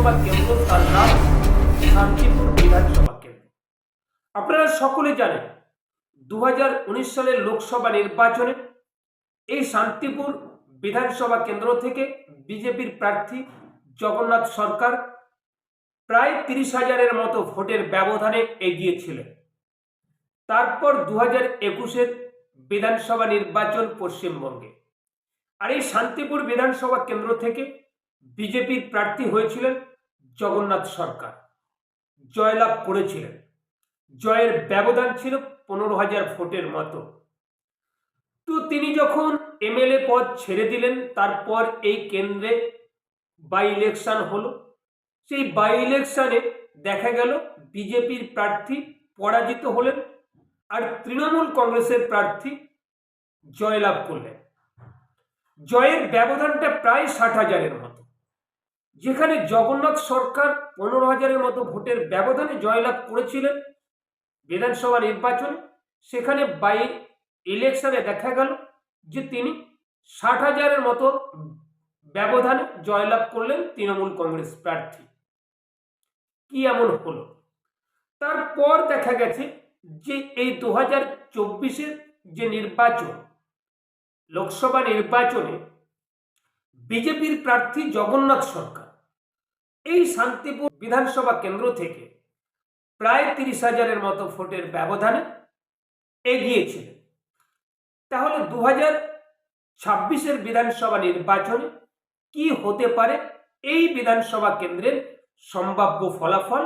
বিধানসভা কেন্দ্র, তার নাম শান্তিপুর বিধানসভা কেন্দ্র। আপনারা সকলে জানেন 2019 সালের লোকসভা নির্বাচনে এই শান্তিপুর বিধানসভা কেন্দ্র থেকে বিজেপির প্রার্থী জগন্নাথ সরকার প্রায় 30,000-এর মতো ভোটের ব্যবধানে এগিয়েছিলেন। তারপর 2021-এর বিধানসভা নির্বাচন পশ্চিমবঙ্গে, আর এই শান্তিপুর বিধানসভা কেন্দ্র থেকে বিজেপির প্রার্থী হয়েছিলেন জগন্নাথ সরকার, জয়লাভ করেছিলেন। জয়ের ব্যবধান ছিল 15,000 ভোটের মতো। তো তিনি যখন এমএলএ পদ ছেড়ে দিলেন, তারপর এই কেন্দ্রে বাই ইলেকশন হলো। সেই বাই ইলেকশনে দেখা গেল বিজেপির প্রার্থী পরাজিত হলেন, আর তৃণমূল কংগ্রেসের প্রার্থী জয়লাভ করলেন। জয়ের ব্যবধানটা প্রায় 60,000-এর মতো। যেখানে জগন্নাথ সরকার 15,000-এর মতো ভোটের ব্যবধানে জয়লাভ করেছিলেন বিধানসভা নির্বাচনে, সেখানে বাই ইলেকশনে দেখা গেল যে তিনি 60,000-এর মতো ব্যবধানে জয়লাভ করলেন তৃণমূল কংগ্রেস প্রার্থী। কি এমন হলো? তারপর দেখা গেছে যে এই 2024-এর যে নির্বাচন, লোকসভা নির্বাচনে বিজেপির প্রার্থী জগন্নাথ সরকার এই শান্তিপুর বিধানসভা কেন্দ্র থেকে প্রায় 30,000-এর মতো ভোটের ব্যবধানে এগিয়েছিলেন। তাহলে 2026-এর বিধানসভা নির্বাচনে কি হতে পারে এই বিধানসভা কেন্দ্রের সম্ভাব্য ফলাফল